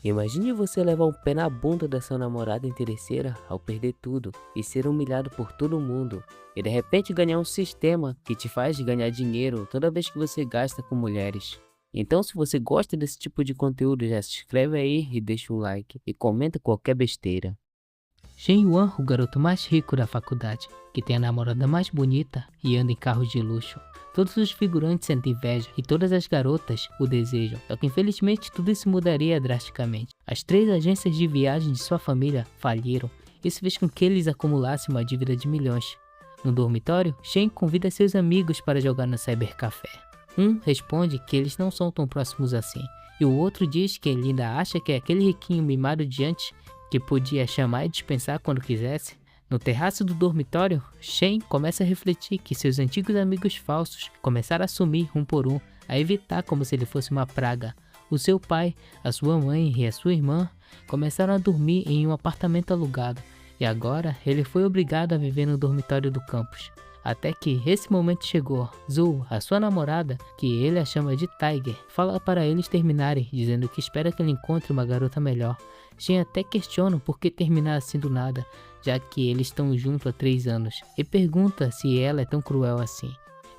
Imagine você levar um pé na bunda da sua namorada interesseira ao perder tudo e ser humilhado por todo mundo. E de repente ganhar um sistema que te faz ganhar dinheiro toda vez que você gasta com mulheres. Então, se você gosta desse tipo de conteúdo, já se inscreve aí e deixa um like e comenta qualquer besteira. Shen Yuan, o garoto mais rico da faculdade, que tem a namorada mais bonita e anda em carros de luxo. Todos os figurantes sentem inveja e todas as garotas o desejam, só que infelizmente tudo isso mudaria drasticamente. As 3 agências de viagem de sua família faliram. Isso fez com que eles acumulassem uma dívida de milhões. No dormitório, Shen convida seus amigos para jogar no cybercafé. Um responde que eles não são tão próximos assim, e o outro diz que ele ainda acha que é aquele riquinho mimado de antes que podia chamar e dispensar quando quisesse. No terraço do dormitório, Shen começa a refletir que seus antigos amigos falsos começaram a sumir um por um, a evitar como se ele fosse uma praga. O seu pai, a sua mãe e a sua irmã começaram a dormir em um apartamento alugado, e agora ele foi obrigado a viver no dormitório do campus. Até que esse momento chegou. Zhu, a sua namorada, que ele a chama de Tiger, fala para eles terminarem, dizendo que espera que ele encontre uma garota melhor. Shen até questiona por que terminar assim do nada, já que eles estão juntos há 3 anos, e pergunta se ela é tão cruel assim.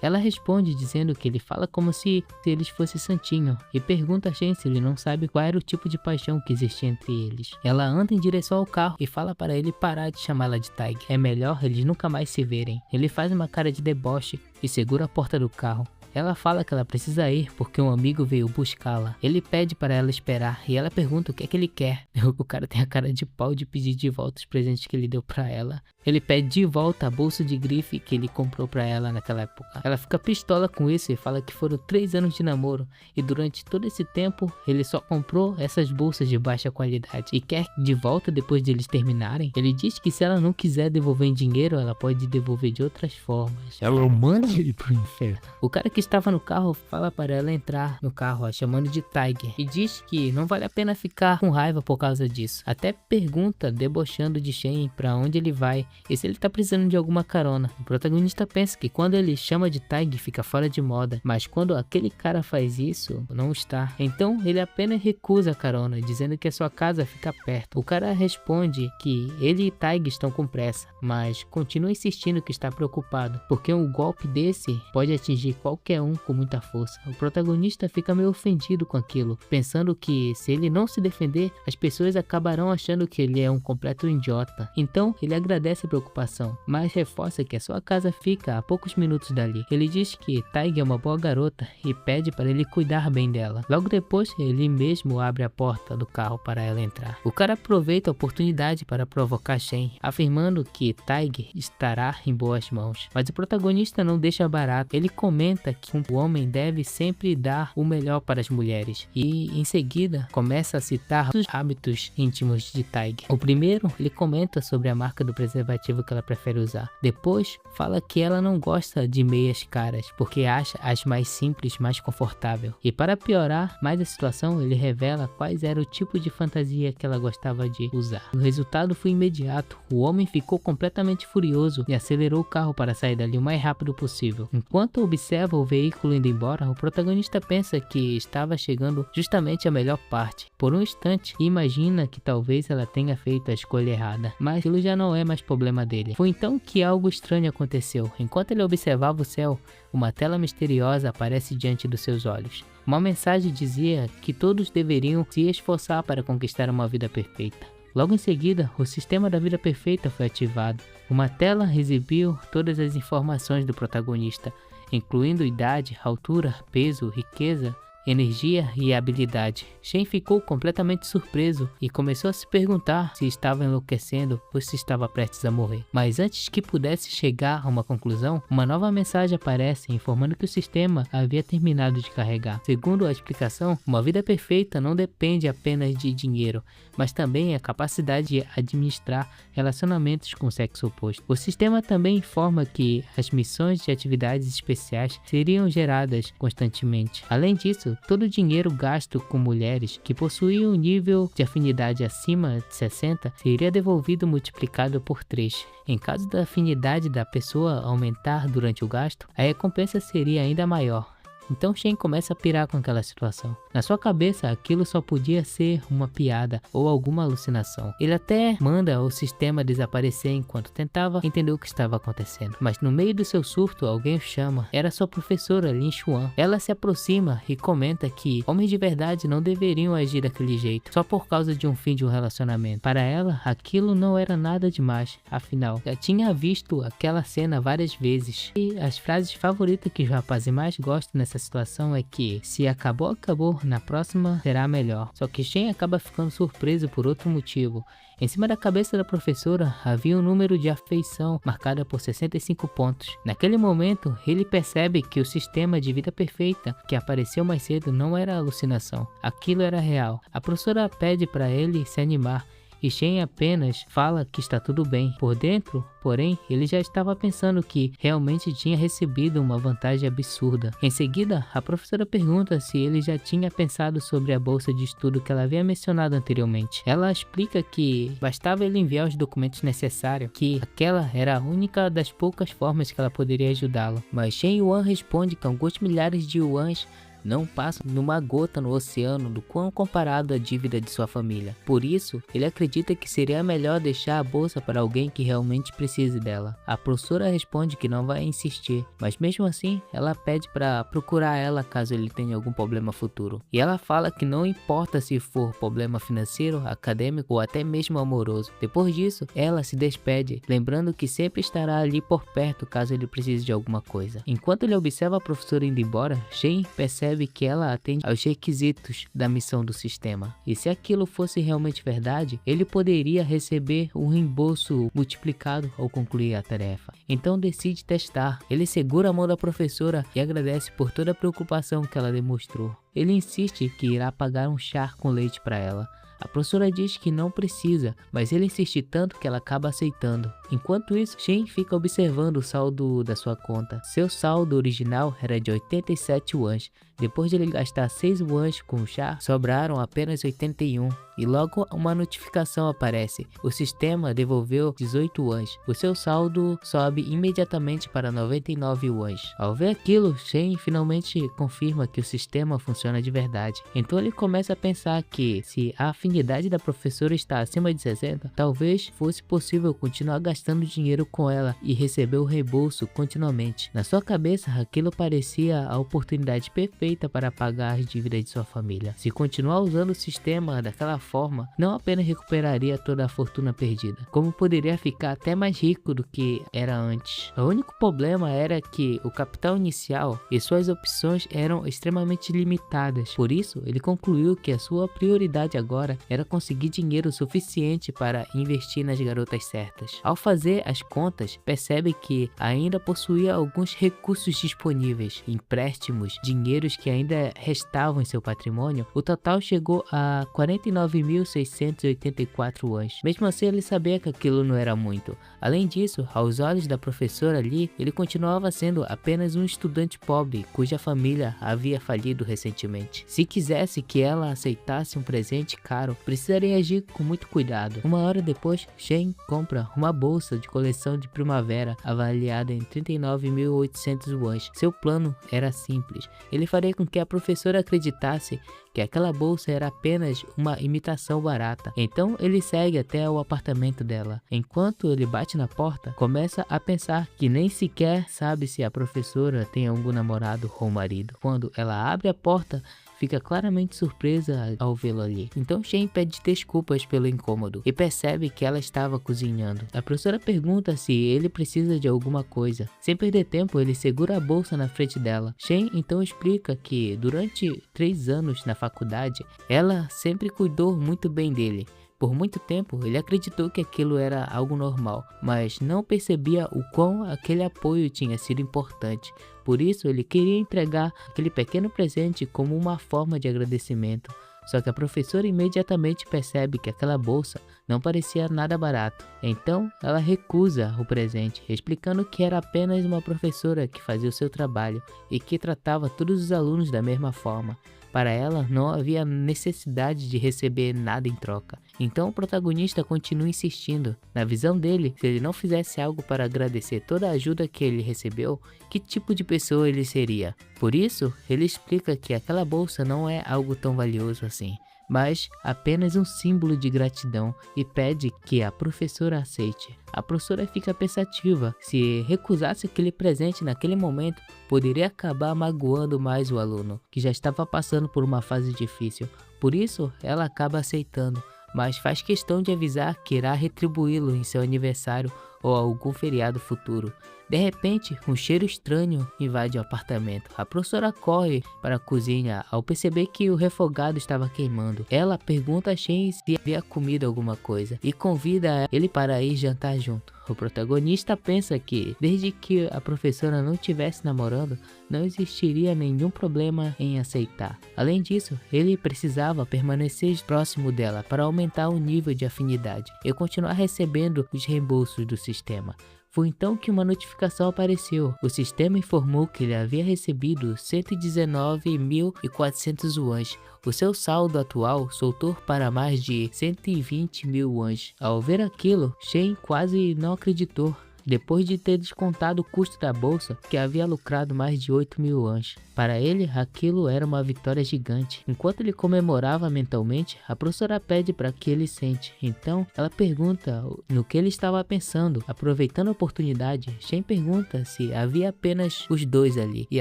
Ela responde dizendo que ele fala como se eles fossem santinho, e pergunta a Shen se ele não sabe qual era o tipo de paixão que existia entre eles. Ela anda em direção ao carro e fala para ele parar de chamá-la de Tiger. É melhor eles nunca mais se verem. Ele faz uma cara de deboche e segura a porta do carro. Ela fala que ela precisa ir porque um amigo veio buscá-la. Ele pede para ela esperar e ela pergunta o que é que ele quer. O cara tem a cara de pau de pedir de volta os presentes que ele deu para ela. Ele pede de volta a bolsa de grife que ele comprou para ela naquela época. Ela fica pistola com isso e fala que foram 3 anos de namoro e durante todo esse tempo ele só comprou essas bolsas de baixa qualidade e quer de volta depois de eles terminarem. Ele diz que se ela não quiser devolver em dinheiro, ela pode devolver de outras formas. Ela manda ele pro inferno. O cara que estava no carro fala para ela entrar no carro, a chamando de Tiger, e diz que não vale a pena ficar com raiva por causa disso. Até pergunta, debochando de Shen, para onde ele vai e se ele tá precisando de alguma carona. O protagonista pensa que quando ele chama de Tiger fica fora de moda, mas quando aquele cara faz isso, não está. Então ele apenas recusa a carona, dizendo que a sua casa fica perto. O cara responde que ele e Tiger estão com pressa, mas continua insistindo que está preocupado, porque um golpe desse pode atingir qualquer um com muita força. O protagonista fica meio ofendido com aquilo, pensando que se ele não se defender, as pessoas acabarão achando que ele é um completo idiota. Então ele agradece a preocupação, mas reforça que a sua casa fica a poucos minutos dali. Ele diz que Tiger é uma boa garota e pede para ele cuidar bem dela. Logo depois, ele mesmo abre a porta do carro para ela entrar. O cara aproveita a oportunidade para provocar Shen, afirmando que Tiger estará em boas mãos. Mas o protagonista não deixa barato. Ele comenta que o homem deve sempre dar o melhor para as mulheres e em seguida começa a citar os hábitos íntimos de Tiger. O primeiro, ele comenta sobre a marca do preservativo que ela prefere usar. Depois, fala que ela não gosta de meias caras porque acha as mais simples mais confortável. E para piorar mais a situação, ele revela quais era o tipo de fantasia que ela gostava de usar. O resultado foi imediato. O homem ficou completamente furioso e acelerou o carro para sair dali o mais rápido possível. Enquanto observa o veículo indo embora, o protagonista pensa que estava chegando justamente a melhor parte. Por um instante, imagina que talvez ela tenha feito a escolha errada, mas aquilo já não é mais problema dele. Foi então que algo estranho aconteceu. Enquanto ele observava o céu, uma tela misteriosa aparece diante dos seus olhos. Uma mensagem dizia que todos deveriam se esforçar para conquistar uma vida perfeita. Logo em seguida, o sistema da vida perfeita foi ativado. Uma tela exibiu todas as informações do protagonista, incluindo idade, altura, peso, riqueza, energia e habilidade. Shen ficou completamente surpreso e começou a se perguntar se estava enlouquecendo ou se estava prestes a morrer. Mas antes que pudesse chegar a uma conclusão, uma nova mensagem aparece informando que o sistema havia terminado de carregar. Segundo a explicação, uma vida perfeita não depende apenas de dinheiro, mas também a capacidade de administrar relacionamentos com o sexo oposto. O sistema também informa que as missões de atividades especiais seriam geradas constantemente. Além disso, todo o dinheiro gasto com mulheres que possuíam um nível de afinidade acima de 60 seria devolvido multiplicado por 3. Em caso da afinidade da pessoa aumentar durante o gasto, a recompensa seria ainda maior. Então Shen começa a pirar com aquela situação. Na sua cabeça, aquilo só podia ser uma piada ou alguma alucinação. Ele até manda o sistema desaparecer enquanto tentava entender o que estava acontecendo. Mas no meio do seu surto, alguém o chama. Era sua professora, Lin Xuan. Ela se aproxima e comenta que homens de verdade não deveriam agir daquele jeito, só por causa de um fim de um relacionamento. Para ela, aquilo não era nada demais. Afinal, já tinha visto aquela cena várias vezes. E as frases favoritas que os rapazes mais gostam nessa situação é que se acabou, acabou, na próxima será melhor. Só que Shen acaba ficando surpreso por outro motivo. Em cima da cabeça da professora havia um número de afeição marcada por 65 pontos. Naquele momento, ele percebe que o sistema de vida perfeita que apareceu mais cedo não era alucinação. Aquilo era real. A professora pede para ele se animar. E Shen apenas fala que está tudo bem. Por dentro, porém, ele já estava pensando que realmente tinha recebido uma vantagem absurda. Em seguida, a professora pergunta se ele já tinha pensado sobre a bolsa de estudo que ela havia mencionado anteriormente. Ela explica que bastava ele enviar os documentos necessários, que aquela era a única das poucas formas que ela poderia ajudá-lo. Mas Shen Yuan responde que alguns milhares de yuans não passam numa gota no oceano do quão comparado à dívida de sua família. Por isso, ele acredita que seria melhor deixar a bolsa para alguém que realmente precise dela. A professora responde que não vai insistir, mas mesmo assim, ela pede para procurar ela caso ele tenha algum problema futuro. E ela fala que não importa se for problema financeiro, acadêmico ou até mesmo amoroso. Depois disso, ela se despede, lembrando que sempre estará ali por perto caso ele precise de alguma coisa. Enquanto ele observa a professora indo embora, Shen percebe que ela atende aos requisitos da missão do sistema. E se aquilo fosse realmente verdade, ele poderia receber um reembolso multiplicado ao concluir a tarefa. Então decide testar. Ele segura a mão da professora e agradece por toda a preocupação que ela demonstrou. Ele insiste que irá pagar um chá com leite para ela. A professora diz que não precisa, mas ele insiste tanto que ela acaba aceitando. Enquanto isso, Shen fica observando o saldo da sua conta. Seu saldo original era de 87 yuans. Depois de ele gastar 6 yuans com o chá, sobraram apenas 81. E logo uma notificação aparece. O sistema devolveu 18 yuans. O seu saldo sobe imediatamente para 99 yuans. Ao ver aquilo, Shen finalmente confirma que o sistema funciona de verdade. Então ele começa a pensar que se a afinidade da professora está acima de 60, talvez fosse possível continuar gastando dinheiro com ela e receber o reembolso continuamente. Na sua cabeça, aquilo parecia a oportunidade perfeita para pagar as dívidas de sua família. Se continuar usando o sistema daquela forma, não apenas recuperaria toda a fortuna perdida, como poderia ficar até mais rico do que era antes. O único problema era que o capital inicial e suas opções eram extremamente limitadas. Por isso, ele concluiu que a sua prioridade agora era conseguir dinheiro suficiente para investir nas garotas certas. Ao fazer as contas, percebe que ainda possuía alguns recursos disponíveis, empréstimos, dinheiros que ainda restavam em seu patrimônio. O total chegou a 49.684 yuans. Mesmo assim, ele sabia que aquilo não era muito. Além disso, aos olhos da professora Li, ele continuava sendo apenas um estudante pobre, cuja família havia falido recentemente. Se quisesse que ela aceitasse um presente caro, precisaria agir com muito cuidado. Uma hora depois, Shen compra uma bolsa de coleção de primavera avaliada em 39.800 yuans. Seu plano era simples. Ele faria com que a professora acreditasse que aquela bolsa era apenas uma imitação barata. Então ele segue até o apartamento dela. Enquanto ele bate na porta, começa a pensar que nem sequer sabe se a professora tem algum namorado ou marido. Quando ela abre a porta, fica claramente surpresa ao vê-lo ali. Então Shen pede desculpas pelo incômodo e percebe que ela estava cozinhando. A professora pergunta se ele precisa de alguma coisa. Sem perder tempo, ele segura a bolsa na frente dela. Shen então explica que durante 3 anos na faculdade, ela sempre cuidou muito bem dele. Por muito tempo, ele acreditou que aquilo era algo normal, mas não percebia o quão aquele apoio tinha sido importante. Por isso, ele queria entregar aquele pequeno presente como uma forma de agradecimento. Só que a professora imediatamente percebe que aquela bolsa não parecia nada barato. Então, ela recusa o presente, explicando que era apenas uma professora que fazia o seu trabalho e que tratava todos os alunos da mesma forma. Para ela, não havia necessidade de receber nada em troca. Então o protagonista continua insistindo. Na visão dele, se ele não fizesse algo para agradecer toda a ajuda que ele recebeu, que tipo de pessoa ele seria? Por isso, ele explica que aquela bolsa não é algo tão valioso assim, mas apenas um símbolo de gratidão, e pede que a professora aceite. A professora fica pensativa. Se recusasse aquele presente naquele momento, poderia acabar magoando mais o aluno, que já estava passando por uma fase difícil. Por isso, ela acaba aceitando, mas faz questão de avisar que irá retribuí-lo em seu aniversário ou algum feriado futuro. De repente, um cheiro estranho invade o apartamento. A professora corre para a cozinha ao perceber que o refogado estava queimando. Ela pergunta a Shen se havia comido alguma coisa e convida ele para ir jantar junto. O protagonista pensa que, desde que a professora não estivesse namorando, não existiria nenhum problema em aceitar. Além disso, ele precisava permanecer próximo dela para aumentar o nível de afinidade e continuar recebendo os reembolsos do sistema. Foi então que uma notificação apareceu. O sistema informou que ele havia recebido 119.400 yuans. O seu saldo atual soltou para mais de 120 mil yuans. Ao ver aquilo, Shen quase não acreditou. Depois de ter descontado o custo da bolsa, que havia lucrado mais de 8 mil yuans. Para ele, aquilo era uma vitória gigante. Enquanto ele comemorava mentalmente, a professora pede para que ele sente. Então, ela pergunta no que ele estava pensando. Aproveitando a oportunidade, Shen pergunta se havia apenas os dois ali e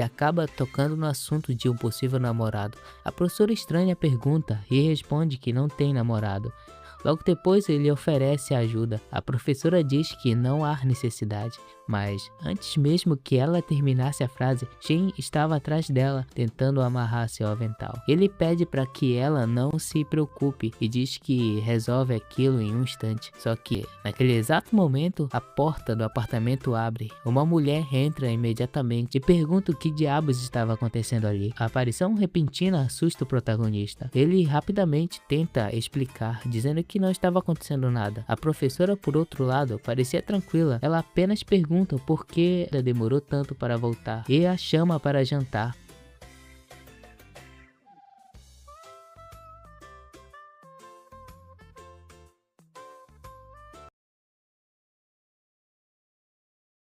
acaba tocando no assunto de um possível namorado. A professora estranha a pergunta e responde que não tem namorado. Logo depois ele oferece ajuda. A professora diz que não há necessidade, mas antes mesmo que ela terminasse a frase, Shen estava atrás dela, tentando amarrar seu avental. Ele pede para que ela não se preocupe e diz que resolve aquilo em um instante. Só que, naquele exato momento, a porta do apartamento abre. Uma mulher entra imediatamente e pergunta o que diabos estava acontecendo ali. A aparição repentina assusta o protagonista. Ele rapidamente tenta explicar, dizendo que não estava acontecendo nada. A professora, por outro lado, parecia tranquila. Ela apenas pergunta por que ela demorou tanto para voltar e a chama para jantar.